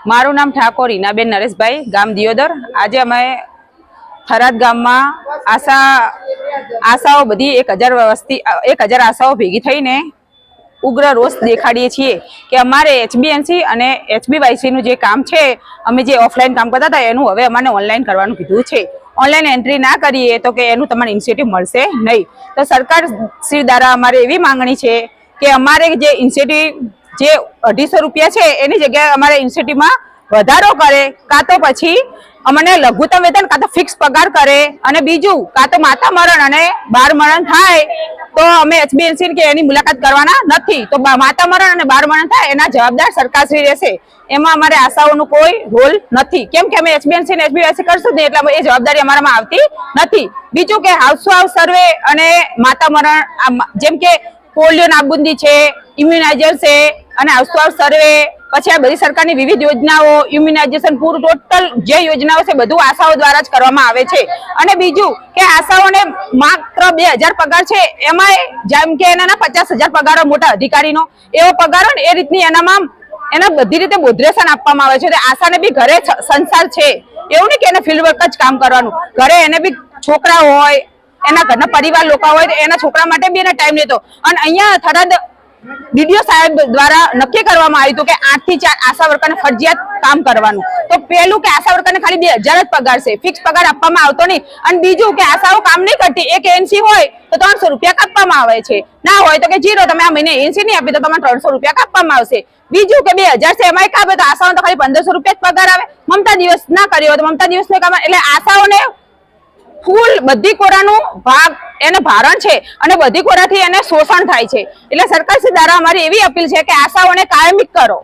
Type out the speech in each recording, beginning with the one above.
મારું નામ ઠાકોર હિનાબેન નરેશભાઈ, ગામ દિયોદર। આજે અમે થરાદ ગામમાં આશાઓ બધી 1000 આશાઓ ભેગી થઈને ઉગ્ર રોષ દેખાડીએ છીએ કે અમારે HBNC અને HBYC નું જે કામ છે, અમે જે ઓફલાઈન કામ કરતા હતા એનું હવે અમારે ઓનલાઈન કરવાનું કીધું છે। ઓનલાઈન એન્ટ્રી ના કરીએ તો કે એનું તમને ઇન્સેન્ટિવ મળશે નહીં। તો સરકાર શ્રી દ્વારા અમારે એવી માંગણી છે કે અમારે જે ઇન્સેન્ટિવ જે 250 રૂપિયા છે એની જગ્યાએ અમારે ઇન્સેન્ટિવમાં વધારો કરે, કાં તો પછી અમને લઘુત્તમ વેતન કાં તો ફિક્સ પગાર કરે, અને બીજું કાં તો માતા મરણ અને બાળ મરણ થાય તો અમે HBNC કે એની મુલાકાત કરવાના નથી। તો માતા મરણ અને બાળ મરણ થાય એના જવાબદાર સરકારશ્રી રહેશે, એમાં અમારે આશાઓનો કોઈ રોલ નથી, કેમ કે અમે HBNC અને HBYC કરશું ને એટલે એ જવાબદારી અમારામાં આવતી નથી। બીજું કે હાઉસ ટુ હાઉસ સર્વે અને માતા મરણ, જેમ કે પોલિયો નાબૂદી છે, ઇમ્યુનાઇઝર છે અને હાઉસ ટુ હાઉસ સર્વે, પછી આ બધી સરકારની વિવિધ યોજનાઓ, ઇમ્યુનાઇઝેશન, પૂરું ટોટલ જે યોજનાઓ છે બધું આશાઓ દ્વારા જ કરવામાં આવે છે। અને બીજું કે આશાઓને માત્ર 2000 પગાર છે, એમાં જેમ કે એના 50,000 પગારો મોટા અધિકારીનો એવો પગાર ને એ રીતની એના બધી રીતે બોધરેશન આપવામાં આવે છે। આશાને બી ઘરે સંસાર છે, એવું નહીં કે એને ફિલ્ડ વર્ક જ કામ કરવાનું, ઘરે એને બી છોકરા હોય, એના ઘરના પરિવાર લોકો હોય તો એના છોકરા માટે બી એને ટાઈમ લેતો। અને અહીંયા થરાદ DDO સાહેબ દ્વારા નક્કી કરવામાં આવ્યું હતું કે 8 થી 4 આશા વર્કરને ફરજિયાત કામ કરવાનું। તો પહેલું કે આશા વર્કરને ખાલી 2000 જ પગાર છે, ફિક્સ પગાર આપવામાં આવતો નહીં। અને બીજું કે આશાઓ કામ નહીં કરતી, એક ANC હોય તો 300 રૂપિયા કાપવામાં આવે છે, ના હોય તો કે 0, તમે આ મહિને ANC નહીં આપી તો તમને 300 રૂપિયા કાપવામાં આવશે। બીજું કે 2000 છે એમાં કાપે તો આશાઓને તો ખાલી 1500 રૂપિયા જ પગાર આવે। મમતા દિવસ ના કર્યો તો મમતા દિવસને કામ, એટલે આશાઓને ફૂલ બધી કોરાનું ભાગ એને ભારણ છે અને બધી કોરાથી એને શોષણ થાય છે। એટલે સરકારશ્રી દ્વારા અમારી એવી અપીલ છે કે આશાઓને કાયમી કરો।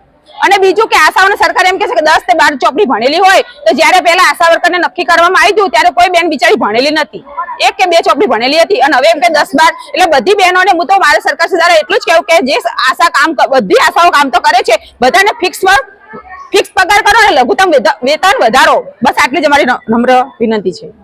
અને બીજું કે આશાઓને સરકાર એમ કહે છે કે 10 થી 12 ચોપડી ભણેલી હોય, તો જ્યારે પહેલા આશા વર્કરને નક્કી કરવામાં આવ્યું ત્યારે કોઈ બેન બિચારી ભણેલી નથી, 1 કે 2 ચોપડી ભણેલી હતી, અને હવે એમ કે 10 12, એટલે બધી બહેનોને હું તો મારે સરકારશ્રી દ્વારા એટલું જ કહેવું કે જે આશા કામ, બધી આશાઓ કામ તો કરે છે, બધાને ફિક્સ પગાર કરો અને લઘુત્તમ વેતન વધારો, બસ આટલી જ અમારી નમ્ર વિનંતી છે।